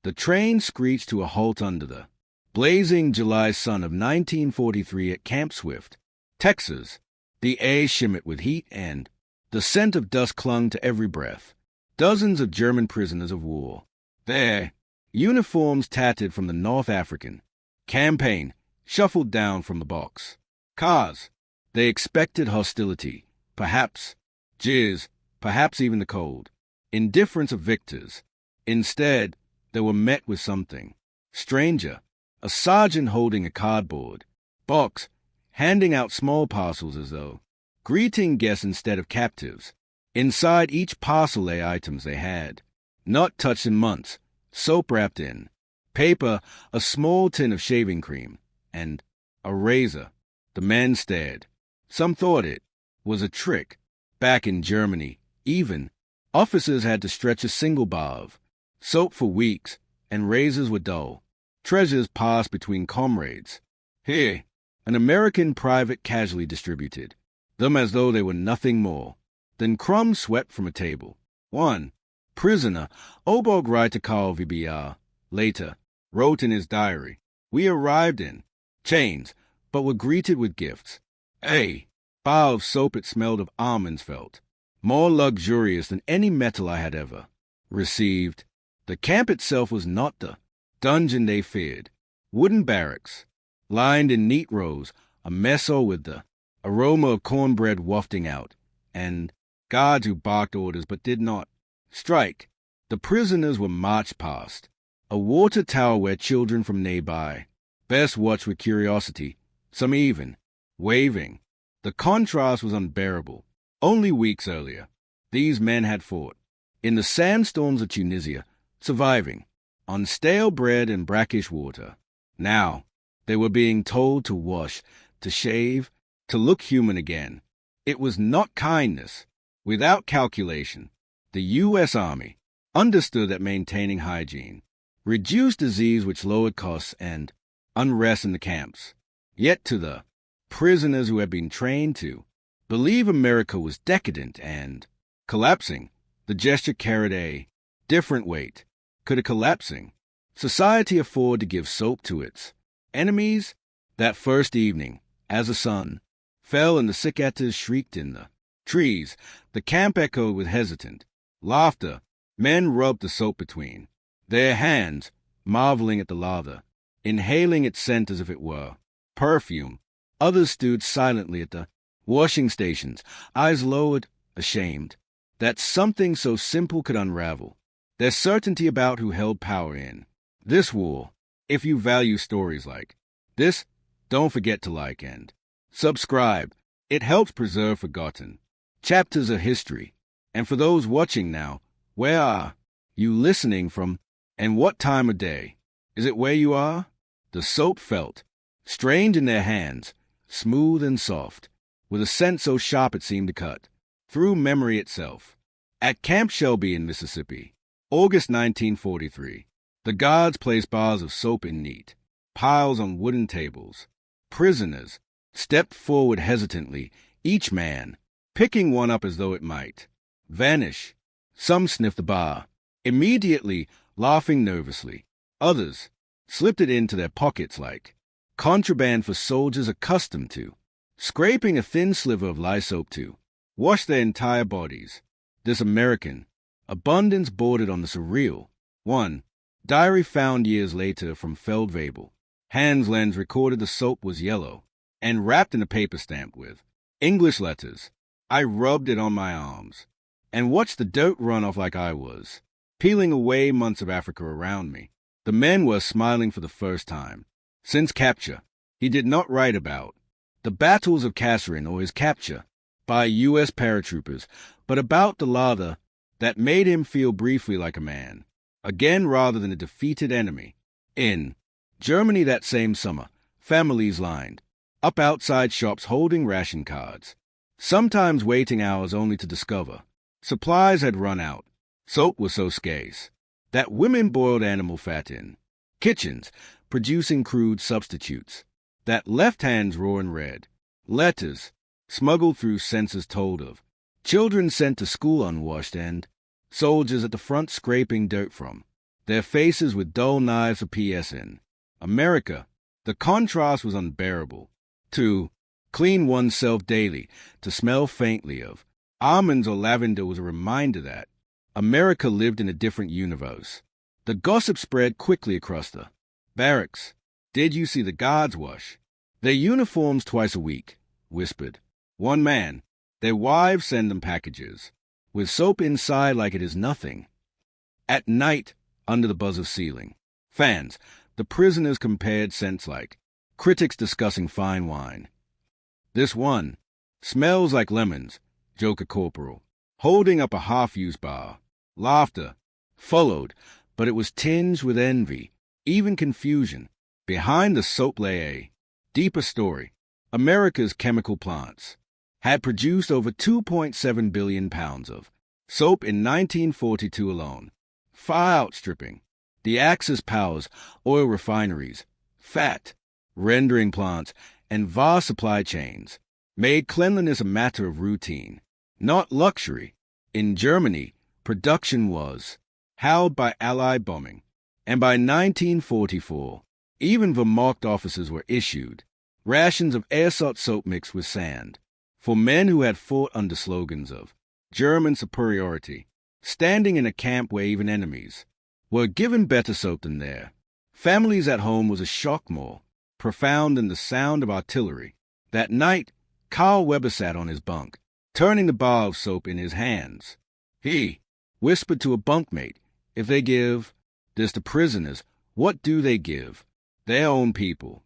The train screeched to a halt under the blazing July sun of 1943 at Camp Swift, Texas. The air shimmered with heat and the scent of dust clung to every breath. Dozens of German prisoners of war, their uniforms tattered from the North African campaign, shuffled down from the box cars. They expected hostility, perhaps jeers, perhaps even the cold indifference of victors. Instead, they were met with something stranger, a sergeant holding a cardboard box, handing out small parcels as though greeting guests instead of captives. Inside each parcel lay items they had not touched in months, soap wrapped in paper, a small tin of shaving cream, and a razor. The men stared. Some thought it was a trick. Back in Germany, even officers had to stretch a single bar of soap for weeks, and razors were dull. Treasures passed between comrades. Here, an American private casually distributed them as though they were nothing more than crumbs swept from a table. One prisoner, Obergreiter Karl VBR, later wrote in his diary, "We arrived in chains, but were greeted with gifts. A bar of soap it smelled of almonds felt, more luxurious than any metal I had ever received. The camp itself was not the dungeon they feared. Wooden barracks, lined in neat rows, a mess hall with the aroma of cornbread wafting out, and guards who barked orders but did not strike. The prisoners were marched past a water tower where children from nearby best watched with curiosity, some even waving. The contrast was unbearable. Only weeks earlier, these men had fought in the sandstorms of Tunisia, surviving on stale bread and brackish water. Now, they were being told to wash, to shave, to look human again. It was not kindness. Without calculation, the U.S. Army understood that maintaining hygiene reduced disease which lowered costs and unrest in the camps. Yet to the prisoners who had been trained to believe America was decadent and collapsing, the gesture carried a different weight. Could a collapsing society afford to give soap to its enemies? That first evening, as the sun fell and the cicadas shrieked in the trees, the camp echoed with hesitant laughter. Men rubbed the soap between their hands, marveling at the lather, inhaling its scent as if it were perfume. Others stood silently at the washing stations, eyes lowered, ashamed that something so simple could unravel. Their certainty about who held power in this war. If you value stories like this, don't forget to like and subscribe. It helps preserve forgotten chapters of history. And for those watching now, where are you listening from, and what time of day? Is it where you are? The soap felt strange in their hands, smooth and soft, with a scent so sharp it seemed to cut through memory itself. At Camp Shelby in Mississippi, August 1943, the guards placed bars of soap in neat piles on wooden tables. Prisoners stepped forward hesitantly, each man picking one up as though it might vanish. Some sniffed the bar, immediately laughing nervously. Others slipped it into their pockets like contraband for soldiers accustomed to scraping a thin sliver of lye soap to wash their entire bodies. This American abundance bordered on the surreal. One diary found years later from Feldwebel. Hans Lenz recorded the soap was yellow and wrapped in a paper stamp with English letters. I rubbed it on my arms and watched the dirt run off like I was peeling away months of Africa around me. The men were smiling for the first time since capture. He did not write about the battles of Kasserine or his capture by U.S. paratroopers, but about the lather that made him feel briefly like a man, again rather than a defeated enemy. In Germany that same summer, families lined up outside shops holding ration cards, sometimes waiting hours only to discover supplies had run out. Soap was so scarce that women boiled animal fat in kitchens, producing crude substitutes that left hands raw and red. Letters smuggled through censors told of children sent to school unwashed and soldiers at the front scraping dirt from their faces with dull knives of PSN. America, the contrast was unbearable. To clean oneself daily, to smell faintly of almonds or lavender was a reminder that America lived in a different universe. The gossip spread quickly across the barracks. Did you see the guards wash their uniforms twice a week? Whispered one man. Their wives send them packages, with soap inside like it is nothing. At night, under the buzz of ceiling fans, the prisoners compared scents like critics discussing fine wine. This one smells like lemons, joked a corporal, holding up a half-used bar. Laughter followed, but it was tinged with envy, even confusion. Behind the soap lay a deeper story. America's chemical plants had produced over 2.7 billion pounds of soap in 1942 alone, far outstripping the Axis powers, oil refineries, fat rendering plants, and vast supply chains made cleanliness a matter of routine, not luxury. In Germany, production was held by Allied bombing, and by 1944, even Wehrmacht officers were issued rations of ersatz soap mixed with sand for men who had fought under slogans of German superiority, standing in a camp where even enemies were given better soap than their families at home was a shock more profound than the sound of artillery. That night, Carl Weber sat on his bunk, turning the bar of soap in his hands. He whispered to a bunkmate, if they give this to prisoners, what do they give? Their own people.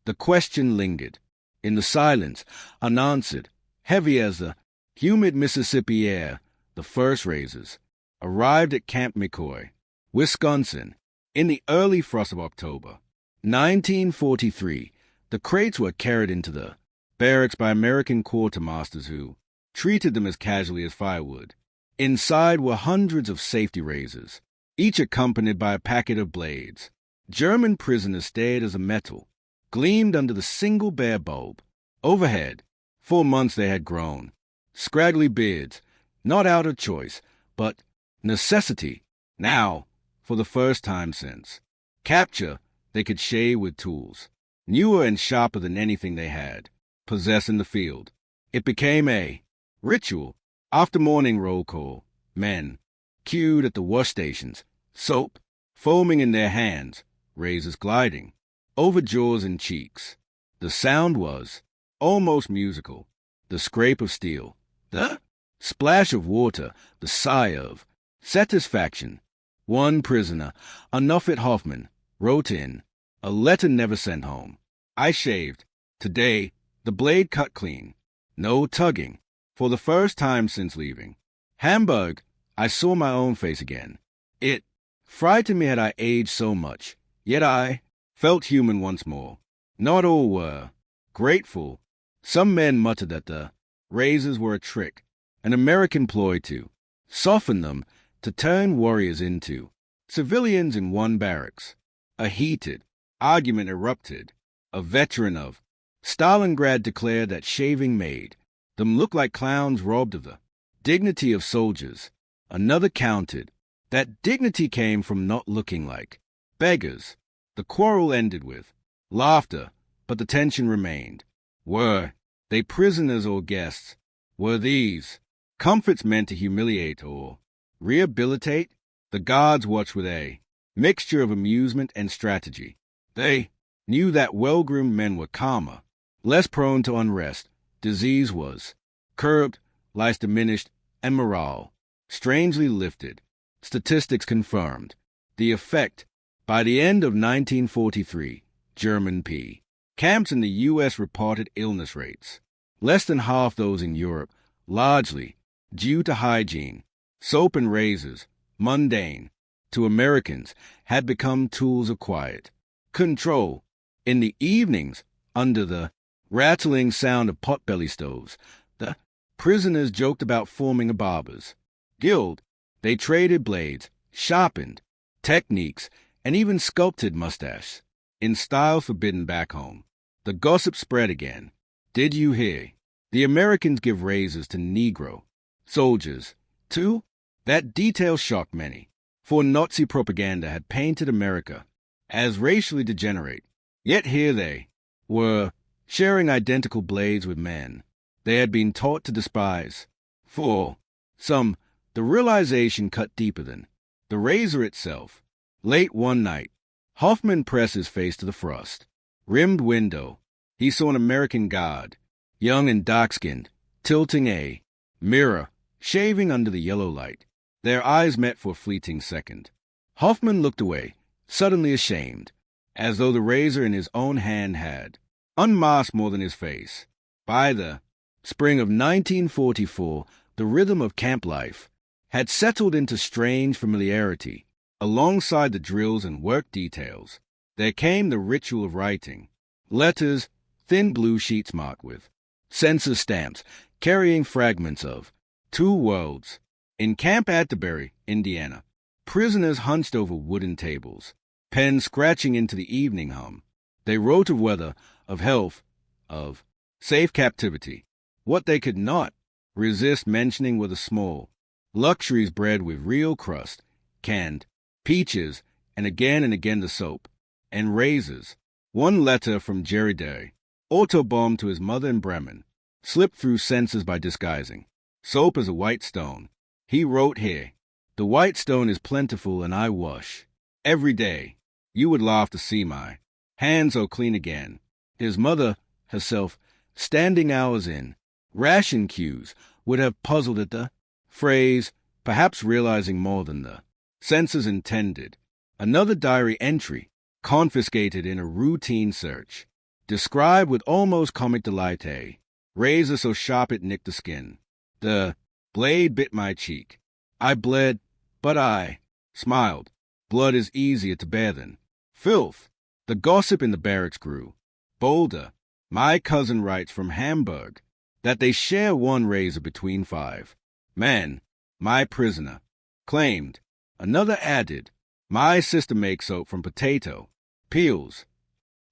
The question lingered in the silence, unanswered, heavy as the humid Mississippi air. The first razors arrived at Camp McCoy, Wisconsin, in the early frost of October 1943. The crates were carried into the barracks by American quartermasters who treated them as casually as firewood. Inside were hundreds of safety razors, each accompanied by a packet of blades. German prisoners stared as the metal gleamed under the single bare bulb. Overhead, 4 months they had grown, scraggly beards, not out of choice, but necessity. Now, for the first time since capture, they could shave with tools, newer and sharper than anything they had possessed in the field. It became a ritual. After morning roll call, men queued at the wash stations, soap foaming in their hands, razors gliding over jaws and cheeks. The sound was almost musical. The scrape of steel, the splash of water, the sigh of satisfaction. One prisoner, a Nuffet Hoffman, wrote in a letter never sent home. I shaved. Today, the blade cut clean. No tugging. For the first time since leaving Hamburg, I saw my own face again. It frightened me had I aged so much, yet I felt human once more. Not all were grateful. Some men muttered that the razors were a trick, an American ploy to soften them, to turn warriors into civilians in one barracks. A heated argument erupted. A veteran of Stalingrad declared that shaving made them look like clowns robbed of the dignity of soldiers. Another countered that dignity came from not looking like beggars. The quarrel ended with laughter, but the tension remained. Were they prisoners or guests? Were these comforts meant to humiliate or rehabilitate? The guards watched with a mixture of amusement and strategy. They knew that well-groomed men were calmer, less prone to unrest. Disease was curbed, lice diminished, and morale strangely lifted. Statistics confirmed the effect. By the end of 1943, German P. camps in the U.S. reported illness rates less than half those in Europe, largely due to hygiene. Soap and razors, mundane to Americans, had become tools of quiet control. In the evenings, under the rattling sound of potbelly stoves, the prisoners joked about forming a barber's guild. They traded blades, sharpened techniques, and even sculpted mustaches in style forbidden back home. The gossip spread again. Did you hear? The Americans give razors to Negro soldiers, too? That detail shocked many. for Nazi propaganda had painted America as racially degenerate. Yet here they were, sharing identical blades with men they had been taught to despise. For some, the realization cut deeper than the razor itself. Late one night, Hoffman pressed his face to the frost-rimmed window. He saw an American guard, young and dark-skinned, tilting a mirror, shaving under the yellow light. Their eyes met for a fleeting second. Hoffman looked away, suddenly ashamed, as though the razor in his own hand had unmasked more than his face. By the spring of 1944, the rhythm of camp life had settled into strange familiarity. Alongside the drills and work details, there came the ritual of writing. Letters, thin blue sheets marked with census stamps, carrying fragments of two worlds. In Camp Atterbury, Indiana, prisoners hunched over wooden tables, pens scratching into the evening hum. They wrote of weather, of health, of safe captivity. What they could not resist mentioning were the small luxuries bred with real crust, canned peaches, and again the soap and razors. One letter from Jerry Day, autobomb to his mother in Bremen, slipped through censors by disguising soap as a white stone. He wrote here, "The white stone is plentiful and I wash every day. You would laugh to see my hands so clean again." His mother, herself, standing hours in ration queues, would have puzzled at the phrase, perhaps realizing more than the censors intended. Another diary entry, confiscated in a routine search, described with almost comic delight a razor so sharp it nicked the skin. The blade bit my cheek. I bled, but I smiled. Blood is easier to bear than filth. The gossip in the barracks grew bolder. My cousin writes from Hamburg that they share one razor between 5 men. My prisoner claimed. Another added, "My sister makes soap from potato peels."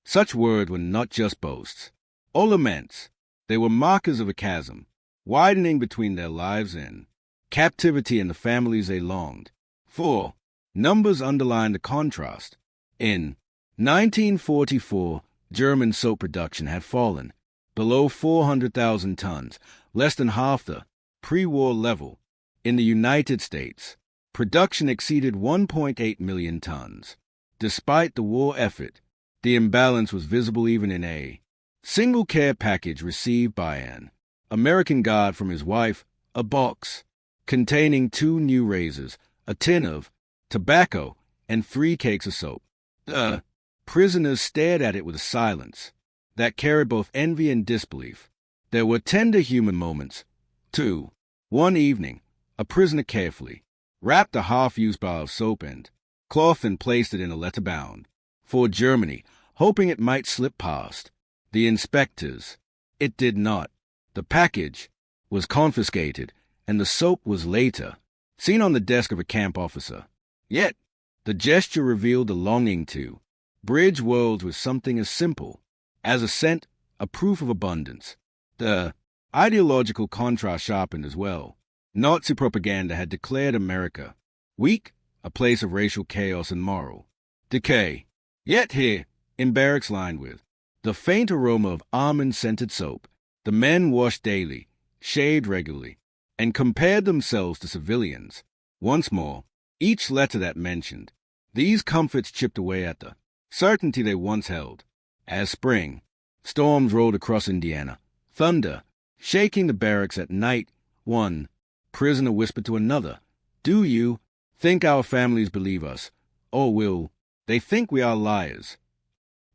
Such words were not just boasts or laments. They were markers of a chasm widening between their lives in captivity and the families they longed for. Numbers underlined the contrast. In 1944, German soap production had fallen below 400,000 tons, less than half the pre-war level. In the United States, production exceeded 1.8 million tons. Despite the war effort, the imbalance was visible even in a single care package received by an American guard from his wife, a box containing 2 new razors, a tin of tobacco, and 3 cakes of soap. The prisoners stared at it with a silence that carried both envy and disbelief. There were tender human moments, too. One evening, a prisoner carefully wrapped a half-used bar of soap and cloth and placed it in a letter bound for Germany, hoping it might slip past the inspectors. It did not. The package was confiscated, and the soap was later seen on the desk of a camp officer. Yet, the gesture revealed a longing to bridge worlds with something as simple as a scent, a proof of abundance. The ideological contrast sharpened as well. Nazi propaganda had declared America weak, a place of racial chaos and moral decay. Yet here, in barracks lined with the faint aroma of almond-scented soap, the men washed daily, shaved regularly, and compared themselves to civilians. Once more, each letter that mentioned these comforts chipped away at the certainty they once held. As spring storms rolled across Indiana, thunder shaking the barracks at night, one prisoner whispered to another, "Do you think our families believe us, or will they think we are liars?"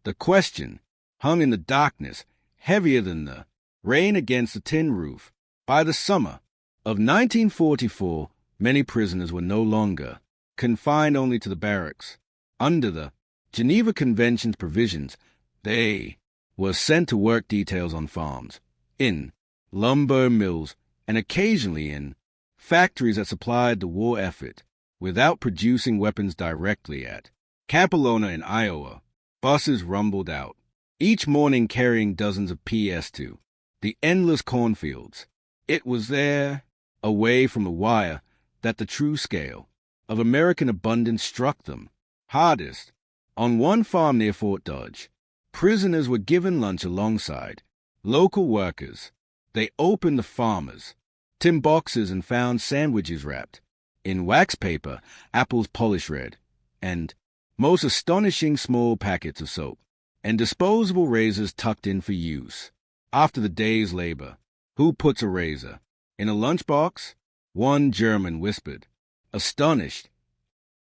The question hung in the darkness, heavier than the rain against the tin roof. By the summer of 1944, many prisoners were no longer confined only to the barracks. Under the Geneva Convention's provisions, they were sent to work details on farms, in lumber mills, and occasionally in factories that supplied the war effort without producing weapons directly. At Capelona in Iowa, buses rumbled out, each morning carrying dozens of PS to the endless cornfields. It was there, away from the wire, that the true scale of American abundance struck them hardest. On one farm near Fort Dodge, prisoners were given lunch alongside local workers. They opened the farmers' tin boxes and found sandwiches wrapped in wax paper, apples polished red, and most astonishing small packets of soap, and disposable razors tucked in for use. After the day's labor, who puts a razor in a lunchbox? One German whispered, astonished.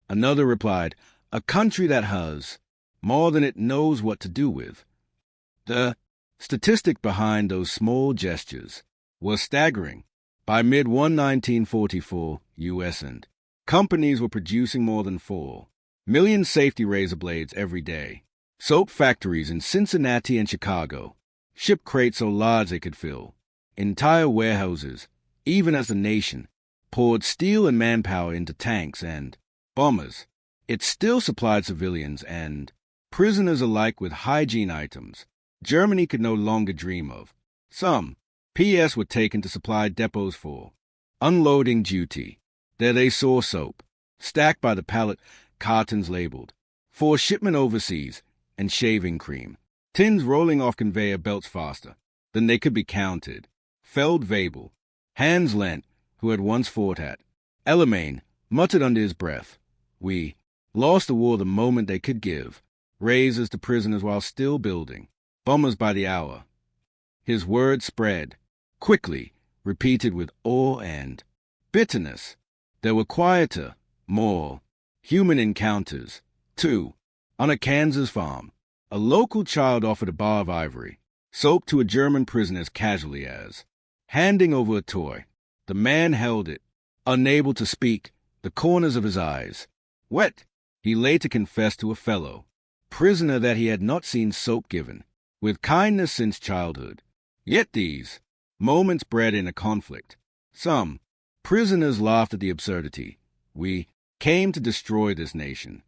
Another replied, a country that has more than it knows what to do with. The statistic behind those small gestures was staggering. By mid-1944, U.S. and companies were producing more than 4 million safety razor blades every day. Soap factories in Cincinnati and Chicago shipped crates so large they could fill entire warehouses, even as the nation poured steel and manpower into tanks and bombers. It still supplied civilians and prisoners alike with hygiene items Germany could no longer dream of. Some PS were taken to supply depots for unloading duty. There they saw soap, stacked by the pallet, cartons labeled for shipment overseas, and shaving cream, tins rolling off conveyor belts faster than they could be counted. Feld Webel, Hans Lent, who had once fought at Ellemain, muttered under his breath, we lost the war the moment they could give razors to prisoners while still building bombers by the hour. His words spread quickly, repeated with awe and bitterness. There were quieter, more human encounters, too. On a Kansas farm, a local child offered a bar of ivory, soap to a German prisoner as casually as handing over a toy. The man held it, unable to speak, the corners of his eyes wet. He later confessed to a fellow prisoner that he had not seen soap given with kindness since childhood. Yet these moments bred in a conflict. Some prisoners laughed at the absurdity. We came to destroy this nation,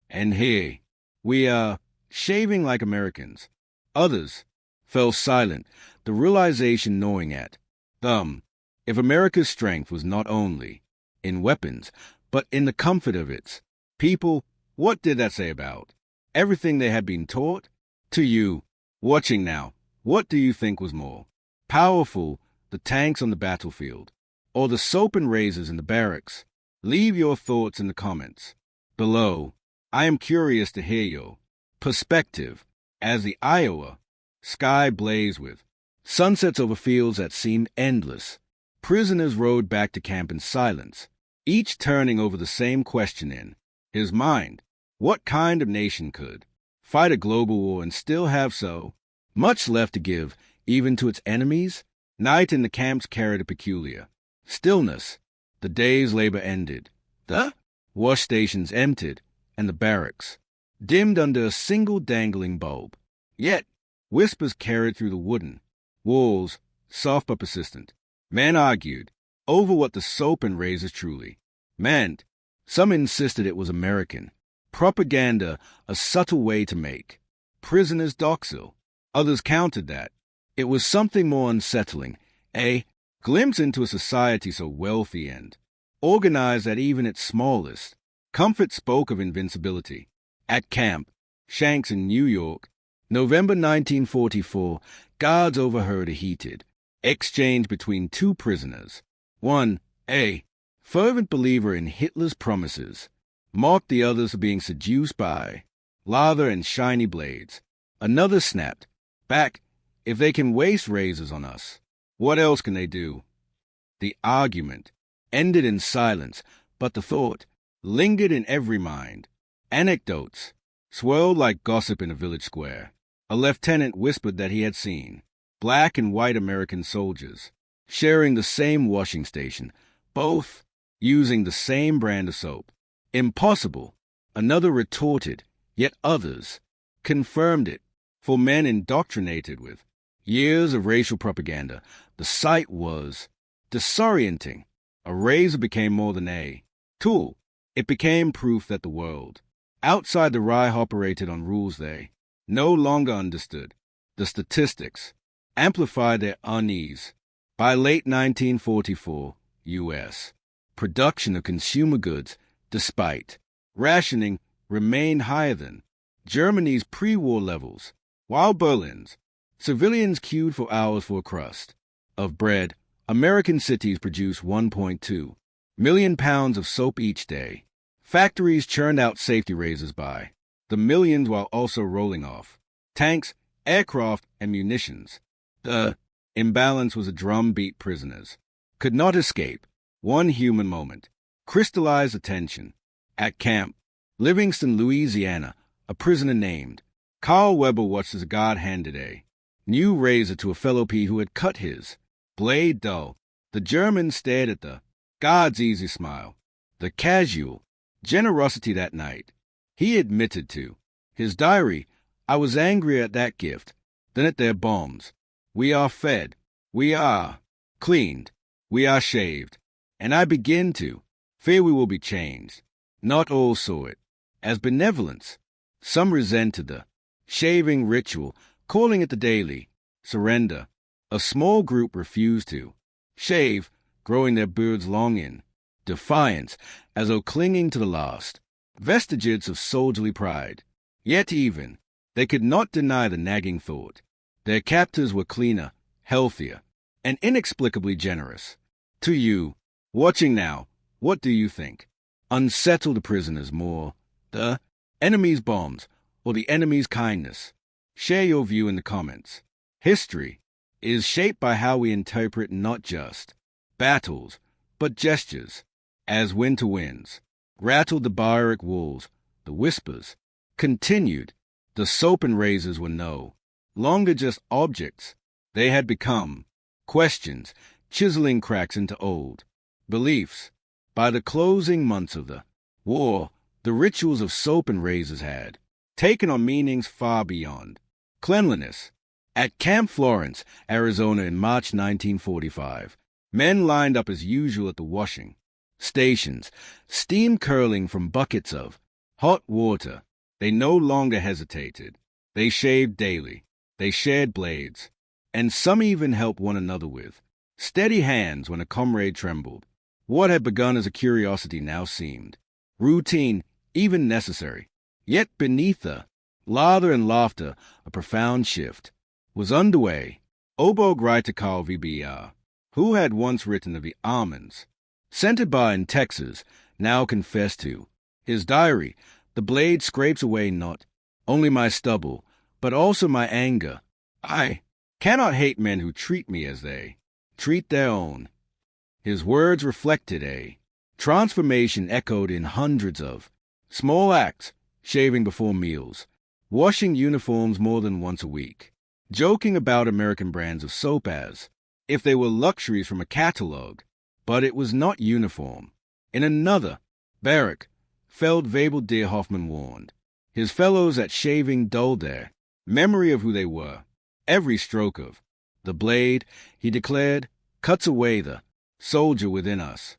and here we are shaving like Americans. Others fell silent, the realization gnawing at them. If America's strength was not only in weapons, but in the comfort of its people, what did that say about everything they had been taught? To you, watching now, what do you think was more powerful, the tanks on the battlefield, or the soap and razors in the barracks? Leave your thoughts in the comments below. I am curious to hear your perspective as the Iowa sky blazed with sunsets over fields that seemed endless. Prisoners rode back to camp in silence, each turning over the same question in his mind. What kind of nation could fight a global war and still have so much left to give, even to its enemies? Night in the camps carried a peculiar stillness. The day's labor ended. The wash stations emptied, and the barracks dimmed under a single dangling bulb. Yet whispers carried through the wooden walls, soft but persistent. Men argued over what the soap and razors truly meant. Some insisted it was American propaganda, a subtle way to make prisoners docile. Others countered that it was something more unsettling, a glimpse into a society so wealthy and organized that even its smallest comfort spoke of invincibility. At Camp Shanks in New York, November 1944, guards overheard a heated exchange between 2 prisoners. One, a fervent believer in Hitler's promises, mocked the others for being seduced by lather and shiny blades. Another snapped back, if they can waste razors on us, what else can they do? The argument ended in silence, but the thought lingered in every mind. Anecdotes swirled like gossip in a village square. A lieutenant whispered that he had seen black and white American soldiers sharing the same washing station, both using the same brand of soap. Impossible, another retorted, yet others confirmed it. For men indoctrinated with years of racial propaganda, the sight was disorienting. A razor became more than a tool. It became proof that the world outside the Reich operated on rules they no longer understood. The statistics amplified their unease. By late 1944, U.S. production of consumer goods despite rationing remained higher than Germany's pre-war levels, while Berlin's civilians queued for hours for a crust of bread. American cities produced 1.2 million pounds of soap each day. Factories churned out safety razors by the millions while also rolling off tanks, aircraft, and munitions. The imbalance was a drumbeat prisoners could not escape. One human moment crystallized attention. At Camp Livingston, Louisiana, a prisoner named Carl Weber watched as a guard handed a new razor to a fellow P who had cut his blade dull. The German stared at the guard's easy smile, the casual generosity that night. He admitted to his diary, "I was angrier at that gift than at their bombs. We are fed, we are cleaned, we are shaved, and I begin to fear we will be changed." Not all saw it as benevolence. Some resented the shaving ritual, calling it the daily surrender. A small group refused to shave, growing their beards long in defiance, as though clinging to the last vestiges of soldierly pride. Yet even they could not deny the nagging thought. Their captors were cleaner, healthier, and inexplicably generous. To you, watching now, what do you think? Unsettle the prisoners more, the enemy's bombs, or the enemy's kindness? Share your view in the comments. History is shaped by how we interpret not just battles, but gestures. As winter winds rattled the barbaric walls, the whispers continued. The soap and razors were no longer just objects. They had become questions, chiseling cracks into old beliefs. By the closing months of the war, the rituals of soap and razors had taken on meanings far beyond cleanliness. At Camp Florence, Arizona in March 1945, men lined up as usual at the washing stations, steam curling from buckets of hot water. They no longer hesitated. They shaved daily. They shared blades, and some even helped one another with steady hands when a comrade trembled. What had begun as a curiosity now seemed routine, even necessary. Yet beneath the lather and laughter, a profound shift was underway. Oboe writer Carl VBR, who had once written of the almonds scented by in Texas, now confessed to his diary, "The blade scrapes away not only my stubble, but also my anger. I cannot hate men who treat me as they treat their own." His words reflected a transformation echoed in hundreds of small acts: shaving before meals, washing uniforms more than once a week, joking about American brands of soap as if they were luxuries from a catalog. But it was not uniform. In another barrack, Feldwebel dear Hoffman warned his fellows that shaving dulled their memory of who they were. Every stroke of the blade, he declared, cuts away the soldier within us.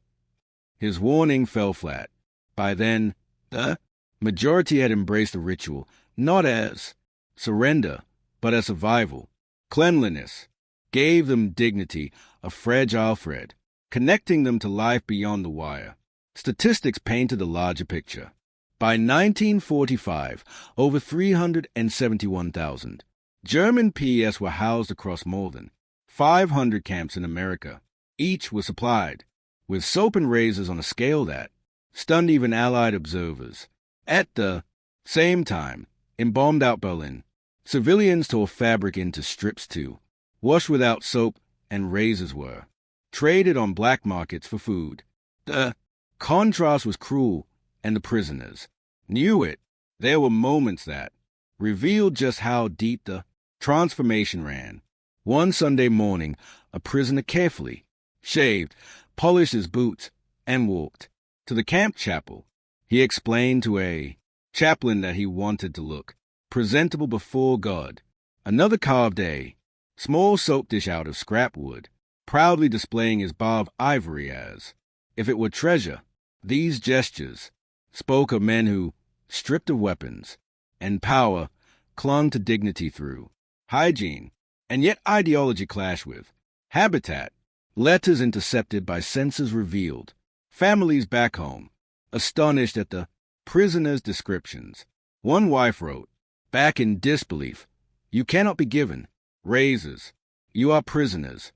His warning fell flat. By then, the majority had embraced the ritual, not as surrender, but as survival. Cleanliness gave them dignity, a fragile thread, connecting them to life beyond the wire. Statistics painted a larger picture. By 1945, over 371,000 German PES were housed across more than 500 camps in America. Each was supplied with soap and razors on a scale that stunned even Allied observers. At the same time, in bombed-out Berlin, civilians tore fabric into strips to wash without soap, and razors were traded on black markets for food. The contrast was cruel, and the prisoners knew it. There were moments that revealed just how deep the transformation ran. One Sunday morning, a prisoner carefully shaved, polished his boots, and walked to the camp chapel. He explained to a chaplain that he wanted to look presentable before God. Another carved a small soap dish out of scrap wood, proudly displaying his bar of ivory as if it were treasure. These gestures spoke of men who, stripped of weapons and power, clung to dignity through hygiene, and yet ideology clashed with habitat. Letters intercepted by censors revealed families back home astonished at the prisoners' descriptions. One wife wrote, back in disbelief, "You cannot be given raises. You are prisoners."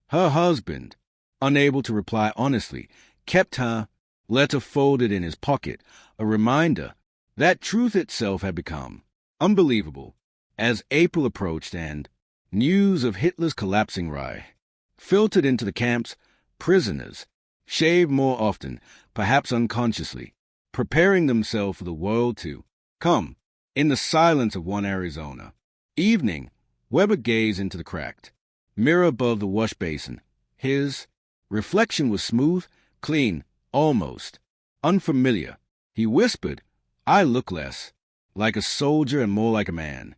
Her husband, unable to reply honestly, kept her letter folded in his pocket, a reminder that truth itself had become unbelievable. As April approached and news of Hitler's collapsing Reich filtered into the camps, prisoners shaved more often, perhaps unconsciously, preparing themselves for the world to come. In the silence of one Arizona evening, Weber gazed into the cracked mirror above the wash basin. His reflection was smooth, clean, almost unfamiliar. He whispered, "I look less like a soldier and more like a man."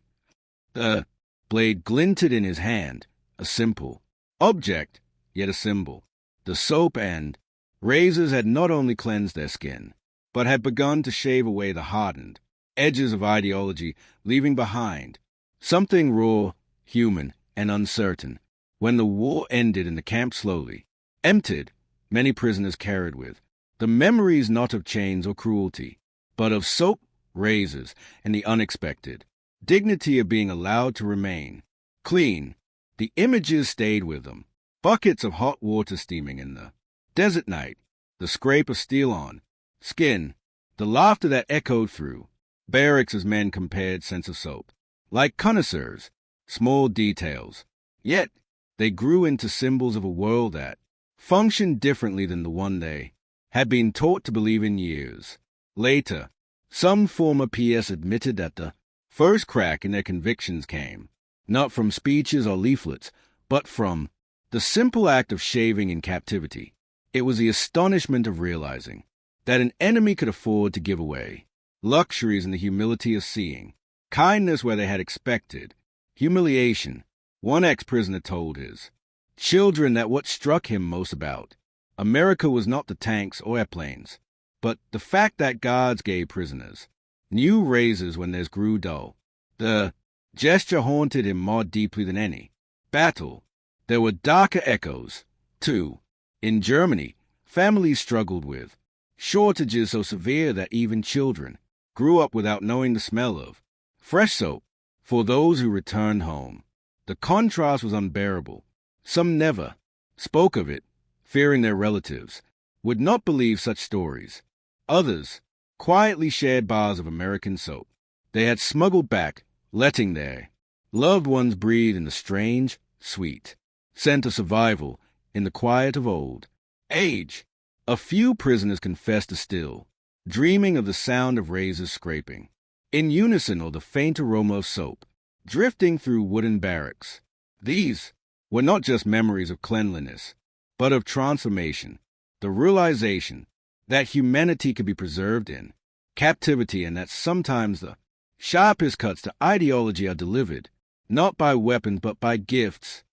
The blade glinted in his hand, a simple object, yet a symbol. The soap and razors had not only cleansed their skin, but had begun to shave away the hardened edges of ideology, leaving behind something raw, human, and uncertain. When the war ended and the camp slowly emptied, many prisoners carried with the memories not of chains or cruelty, but of soap, razors, and the unexpected dignity of being allowed to remain clean. The images stayed with them. Buckets of hot water steaming in the desert night, the scrape of steel on skin, the laughter that echoed through barracks as men compared scents of soap. Like connoisseurs, small details. Yet they grew into symbols of a world that functioned differently than the one they had been taught to believe in years later. Some former PS admitted that the first crack in their convictions came not from speeches or leaflets, but from the simple act of shaving in captivity. It was the astonishment of realizing that an enemy could afford to give away luxuries in the humility of seeing kindness where they had expected humiliation. One ex-prisoner told his children that what struck him most about America was not the tanks or airplanes, but the fact that guards gave prisoners new razors when theirs grew dull. The gesture haunted him more deeply than any battle. There were darker echoes, too. In Germany, families struggled with shortages so severe that even children grew up without knowing the smell of fresh soap. For those who returned home, the contrast was unbearable. Some never spoke of it, fearing their relatives would not believe such stories. Others quietly shared bars of American soap they had smuggled back, letting their loved ones breathe in the strange, sweet scent of survival in the quiet of old age. A few prisoners confessed to still dreaming of the sound of razors scraping in unison or the faint aroma of soap drifting through wooden barracks. These were not just memories of cleanliness, but of transformation, the realization that humanity could be preserved in captivity and that sometimes the sharpest cuts to ideology are delivered not by weapons but by gifts